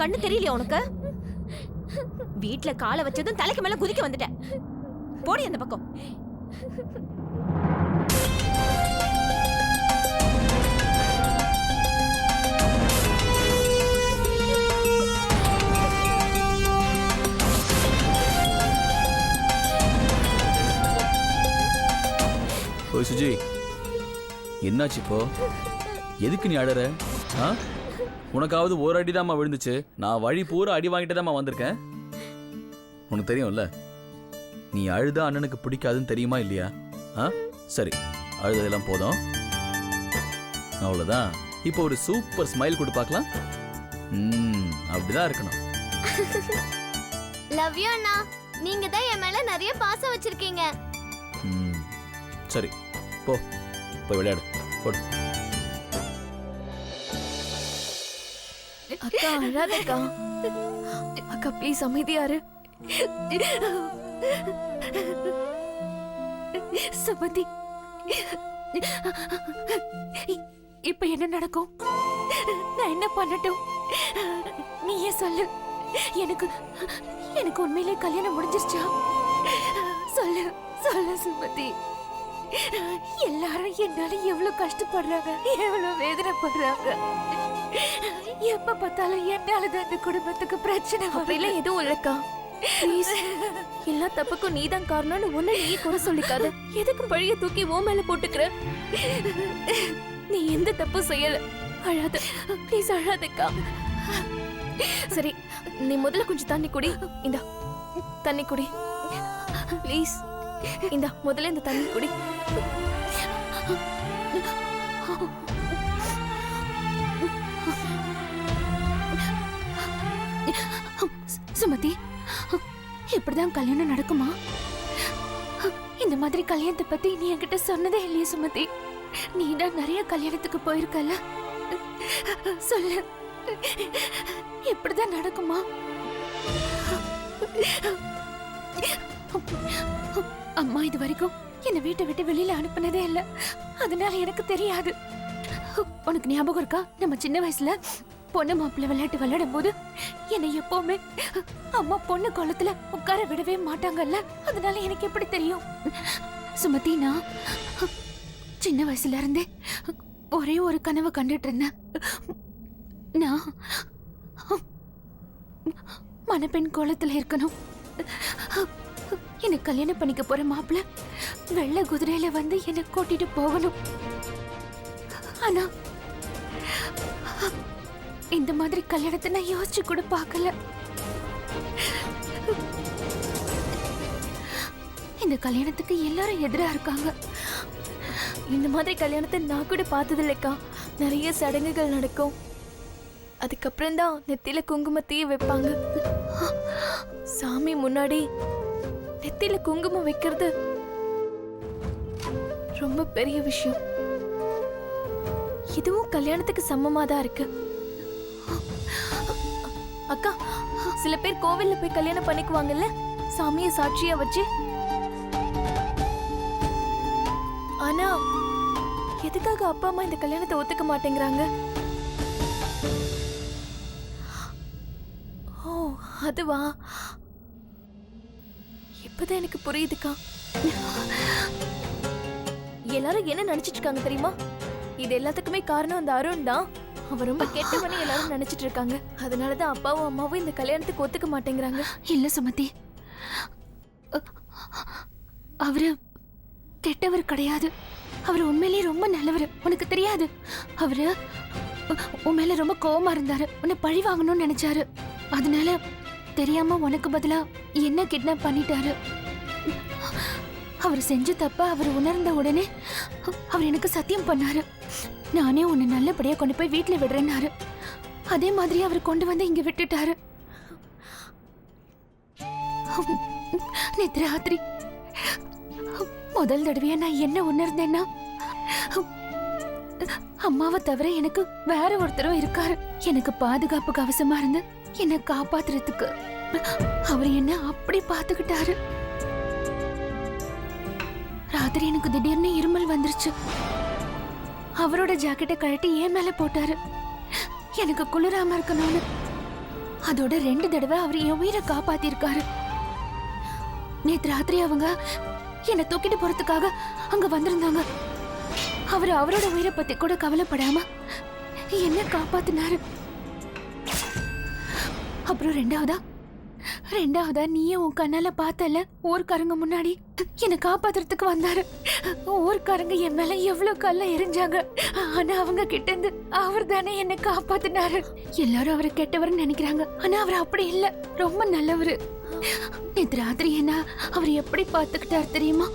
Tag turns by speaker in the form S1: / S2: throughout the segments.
S1: கண்ணு தெரியலையா உனக்கு? வீட்ல காலை வச்சதும் தலைக்கு மேல குதிக்க வந்துட்டேன். போடி அந்த பக்கம்.
S2: ஓய் சுஜி, என்னாச்சு இப்போ? எதுக்கு நீ அழற? உனக்காவது ஒரு அடிதாம்மா விழுந்துச்சு. நான் வழி பூரா அடி வாங்கிட்டு தாம்மா வந்திருக்கேன். உனக்கு தெரியும்ல, நீ அழுதா அண்ணனுக்கு பிடிக்காதுன்னு தெரியுமா இல்லையா? சரி, அழுததெல்லாம் போதும். அவ்வளோதான். இப்போ ஒரு சூப்பர் ஸ்மைல் கொடு பார்க்கலாம். அப்படிதான் இருக்கணும்.
S3: லவ் யூ அண்ணா. நீங்க தான் என் மேல நிறைய பாசம் வச்சிருக்கீங்க.
S2: சரி, போய் விளையாடு. போடு.
S4: அக்கா அழாதக்கா. அக்கா ப்ளீஸ் அமைதியாரு.
S1: சுமதி, இப்ப என்ன நடக்கும்? நான் என்ன பண்ணட்டும்? நீயே சொல்லு. எனக்கு எனக்கு உண்மையிலே கல்யாணம் முடிஞ்சிருச்சா? சொல்லு சொல்லு சுமதி. எல்லாரும் என்னால எவ்வளவு கஷ்டப்படுறாங்க, எவ்வளவு வேதனைப்படுறாங்க. எப்ப பார்த்தாலும் என்னாலதான் இந்த குடும்பத்துக்கு பிரச்சனை.
S4: அப்படிலாம் எதுவும் இல்லக்கா. ப்ளீஸ், எல்லா தப்புக்கும் நீதான் காரணம்னு ஒண்ணு நீ கூட சொல்லிக்காத. எதுக்கு பழிய தூக்கி ஓ மேல போட்டுக்கிற? நீ எந்த தப்பு செய்யல. அழாத ப்ளீஸ், அழாதக்கா. சரி, நீ முதல்ல கொஞ்சம் தண்ணி குடி. இந்தா தண்ணி குடி ப்ளீஸ். இந்தா முதல்ல இந்த தண்ணி குடி.
S1: சுமதி, இப்படிதான் கல்யாணம் நடக்குமா? இந்த மாதிரி கல்யாணத்தை பத்தி நீ என்கிட்ட சொன்னதே இல்லையே சுமதி. நீ தான் நிறைய கல்யாணத்துக்கு போயிருக்கல. சொல்லு, இப்படிதான் நடக்குமா? அம்மா இது வரைக்கும் என்னை வீட்டை விட்டு வெளியில அனுப்புனதே இல்ல. அதனால எனக்கு தெரியாது. உனக்கு ஞாபகம் இருக்கா, நம்ம சின்ன வயசுல பொண்ணு மாப்பிள்ளை விளையாட்டு விளையாடும் போது என்னை எப்பவுமே அம்மா பொண்ணு கோலத்துல உட்கார விடவே மாட்டாங்கல்ல. அதனால எனக்கு எப்படி தெரியும்? சுமதி, நான் சின்ன வயசுல இருந்தே ஒரே ஒரு கனவு கண்டுட்டு இருந்தேன். நான் மணப்பெண் கோலத்துல இருக்கணும். எனக்கு கல்யாணம் பண்ணிக்க போற மாப்பிள்ள வெள்ளை குதிரையில வந்து என்னை கூட்டிட்டு போகணும். ஆனா இந்த மாதிரி கல்யாணத்தை நான் யோசிச்சு கூட பார்க்கல. இந்த கல்யாணத்துக்கு எல்லாரும் எதிரா இருக்காங்க.
S4: இந்த மாதிரி கல்யாணத்தை நான் கூட பார்த்தது இல்லக்கா. நிறைய சடங்குகள் நடக்கும். அதுக்கப்புறம் தான் நெத்தியில குங்குமத்தையே வைப்பாங்க. சாமி முன்னாடி நெத்தியில குங்குமம் வைக்கிறது ரொம்ப பெரிய விஷயம். இதுவும் கல்யாணத்துக்கு சமமா தான் இருக்கு. அக்கா, சில பேர் கோவில்ல போய் கல்யாணம் பண்ணிக்குவாங்கல்ல, சாமியை சாட்சியா வச்சு. ஆனா எதுக்காக அப்பா அம்மா இந்த கல்யாணத்தை ஒத்துக்க மாட்டேங்கிறாங்க? ஓ அதுவா, இப்பதான் எனக்கு புரியுதுக்கா. எல்லாரும் என்ன நினைச்சிட்டு இருக்காங்க தெரியுமா? இது எல்லாத்துக்குமே காரணம் அந்த அருண் தான். அவன் ரொம்ப கெட்டவனே எல்லாரும் நினைச்சிட்டு இருக்காங்க. அதனாலதான் அப்பாவும் அம்மாவும் இந்த கல்யாணத்துக்கு ஒத்துக்க மாட்டேங்கிறாங்க.
S1: இல்ல சுமதி, அவரு கெட்டவர் கிடையாது. அவர் உண்மையிலேயே ரொம்ப நல்லவர். உனக்கு தெரியாது, அவரு உன் மேல ரொம்ப கோவமா இருந்தாரு. உன்னை பழி வாங்கணும்னு நினைச்சாரு. அதனால தெரியாம உனக்கு பதிலா என்ன கிட்னாப் பண்ணிட்டாரு. அவர் செஞ்ச தப்ப அவர் உணர்ந்த உடனே அவர் எனக்கு சத்தியம் பண்ணாரு. நானே உன்னை நல்லபடியா கொண்டு போய் வீட்டுல விடுறேன்னாரு. அதே மாதிரி அவர் கொண்டு வந்து இங்க விட்டுட்டாரு. நேத்து ராத்திரி முதல் தடவையா நான் என்ன உணர்ந்தேன்னா, அம்மாவை தவிர எனக்கு வேற ஒருத்தரும் இருக்காரு. எனக்கு பாதுகாப்பு கவசமா இருந்து என்னை காப்பாத்துறதுக்கு அவர் என்ன அப்படி பாத்துக்கிட்டாரு. ராத்திரி எனக்கு திடீர்னு இருமல் வந்துருச்சு. அவரோட ஜாக்கெட்டை கழட்டி ஏன் மேல போட்டாரு, எனக்கு குளிராம இருக்கணும்னு. அதோட 2 தடவை அவர் என் உயிரை காப்பாத்திருக்காரு. நேத்து ராத்திரி அவங்க என்னை தூக்கிட்டு போறதுக்காக அங்க வந்திருந்தாங்க. அவர் அவரோட உயிரை பத்தி கூட கவலைப்படாம என்ன காப்பாத்தினாரு. அப்புறம் ரெண்டாவதா நீயே உன் கண்ணால பார்த்தல ஊர்க்காரங்க முன்னாடி என்னை காப்பாத்துறதுக்கு வந்தாரு. ஊர்க்காரங்க என் மேல எவ்வளவு கல்ல எரிஞ்சாங்க. ஆனா அவங்க கிட்ட இருந்து அவர் தானே என்னை காப்பாத்தினாரு. எல்லாரும் அவரை கெட்டவர்னு நினைக்கிறாங்க. ஆனா அவர் அப்படி இல்ல, ரொம்ப நல்லவரு. நேத்து ராத்திரி என்ன அவர் எப்படி பாத்துக்கிட்டாரு தெரியுமா?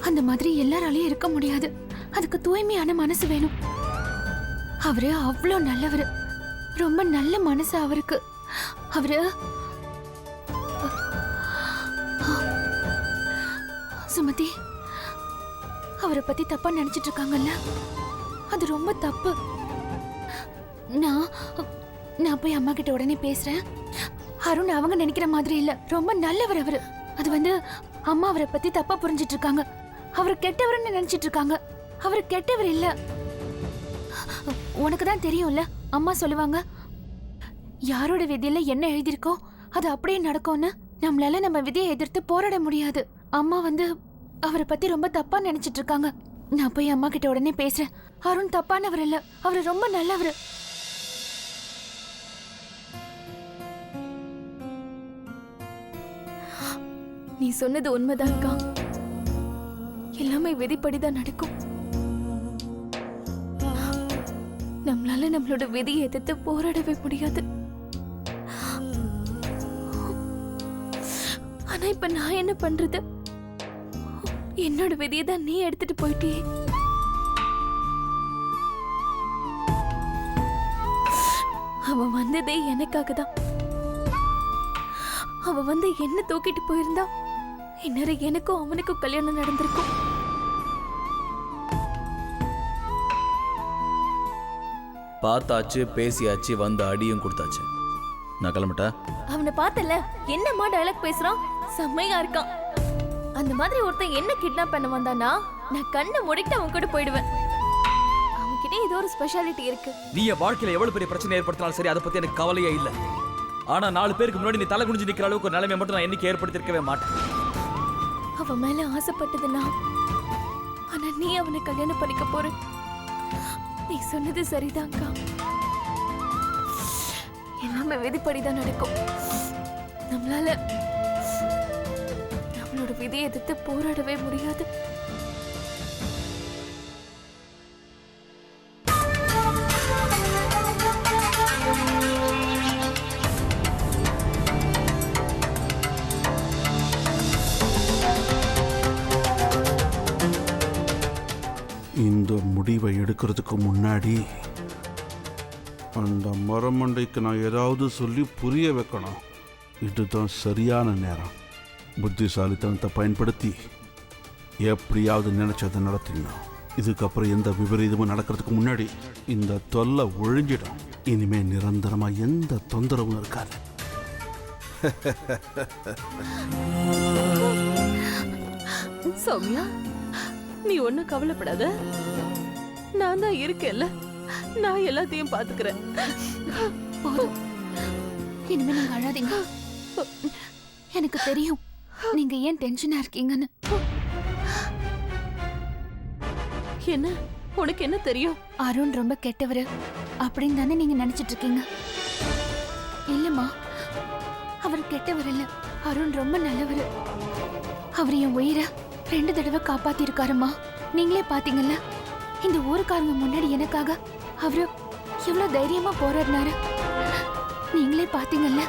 S1: அந்த மாதிரி எல்லாராலையும் இருக்க முடியாது. அதுக்கு தூய்மையான மனசு வேணும். அவரு அவ்வளோ நல்லவரு, ரொம்ப நல்ல மனசு அவருக்கு. அவரு சுமதி, அவரை பத்தி தப்பா நினைச்சிட்டு இருக்காங்கல்ல, அது ரொம்ப தப்பு. நான் போய் அம்மா கிட்ட உடனே பேசுறேன். அருண் அவங்க நினைக்கிற மாதிரி இல்ல, ரொம்ப நல்லவர் அவரு. அது அம்மா அவரை பத்தி தப்பா புரிஞ்சிட்டு இருக்காங்க. அவர் கெட்டவர்னு நினைச்சிட்டு இருக்காங்க. அவர் கெட்டவர் இல்ல. உனக்கு தான் தெரியும்ல, அம்மா சொல்லுவாங்க யாரோட விதியில என்ன எழுதியிருக்கோ அது அப்படியே நடக்கும்னு. நம்மளால நம்ம விதியை எதிர்த்து போராட முடியாது. அம்மா அவரை பத்தி ரொம்ப தப்பா நினைச்சிட்டு இருக்காங்க. நான் போய் அம்மா கிட்ட உடனே பேசுறேன். அருண் தப்பானவர் இல்ல, அவர் ரொம்ப நல்லவர்.
S4: நீ சொன்னது உண்மைதான்க்கா. எல்லாமே விதிப்படிதான் நடக்கும். நம்மளால நம்மளோட விதியை எதிர்த்து போராடவே முடியாது. ஆனா இப்ப நான் என்ன பண்றது? என்னோட விதியை தான் நீ எடுத்துட்டு போயிட்டியே. அவன் வந்ததே எனக்காக தான். அவ என்ன தூக்கிட்டு போயிருந்தா இந்நேரம் எனக்கும் அவனுக்கும் கல்யாணம் நடந்திருக்கும்.
S2: பார்த்தாச்சு, பேசியாச்சு, வந்த அடியும் கொடுத்தாச்சு. நான் கிளம்பிட்டா?
S4: அவனை பார்த்தல, என்னம்மா டயலாக் பேசுறான், செம்மையா இருக்கான். அந்த மாதிரி ஒருத்தன் என்ன கிட்னாப் பண்ண வந்தானா நான் கண்ணை மூடிட்டு அவன் கூட போயிடுவேன். அவன்கிட்ட ஏதோ ஒரு ஸ்பெஷாலிட்டி இருக்கு.
S2: நீ என் வாழ்க்கையில எவ்வளவு பெரிய பிரச்சனை ஏற்படுத்தினாலும் சரி, அதை பத்தி எனக்கு கவலையே இல்லை. ஆனா 4 பேருக்கு முன்னாடி நீ தலை குனிஞ்சு நிக்கிற அளவுக்கு ஒரு நிலைமை மட்டும் நான் என்னைக்கு ஏற்படுத்திருக்கவே மாட்டேன்.
S4: அவ மேல ஆசைப்பட்டதுன்னா, ஆனா நீ அவனை கல்யாணம் பண்ணிக்க போற. நீ சொன்னது சரிதான்க்கா. எல்லாமே விதிப்படிதான் நடக்கும். நம்மளால நம்மளோட விதியை எதிர்த்து போராடவே முடியாது.
S5: இந்த முடிவை எடுக்கிறதுக்கு முன்னாடி அந்த மரமண்டைக்கு நான் ஏதாவது சொல்லி புரிய வைக்கணும். இதுதான் சரியான நேரம். புத்திசாலித்தனத்தை பயன்படுத்தி எப்படியாவது நினைச்சதை நடத்திடணும். இதுக்கப்புறம் எந்த விபரீதமும் நடக்கிறதுக்கு முன்னாடி இந்த தொல்லை ஒழிஞ்சிடும். இனிமே நிரந்தரமா எந்த தொந்தரவும் இருக்காது.
S6: சௌமியா, நீ ஒன்னும் கவலைப்படாத, நான் தான் இருக்கேன்ல. நான் எல்லாத்தையும் பாத்துக்கிறேன்.
S1: போதும், இனிமே நீங்க அழாதீங்க. எனக்கு தெரியும் நீங்க ஏன் டென்ஷனா இருக்கீங்கன்னு.
S6: என்ன, உனக்கு என்ன தெரியும்?
S1: அருண் ரொம்ப கெட்டவரு அப்படின்னு தானே நீங்க நினைச்சிட்டு இருக்கீங்க. இல்லம்மா, அவர் கெட்டவர் இல்ல, அருண் ரொம்ப நல்லவரு. அவர் என் உயிரை 2 தடவை காப்பாத்தி இருக்காருமா. நீங்களே பாத்தீங்கல்ல, இந்த ஊருக்காரங்க முன்னாடி எனக்காக அவரு எவ்வளவு தைரியமா போராடினாரு. நீங்களே பாத்தீங்கல்ல.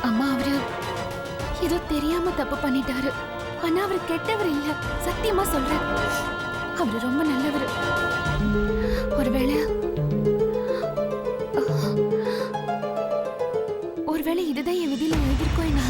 S1: அம்மா, அவரு ஏதோ தெரியாம தப்பு பண்ணிட்டாரு. ஆனா அவர் கெட்டவர் இல்ல, சத்தியமா சொல்றேன். அவரு ரொம்ப நல்லவர். ஒருவேளை இதுதான் என் விதியில எழுதிருக்கோம் என்ன.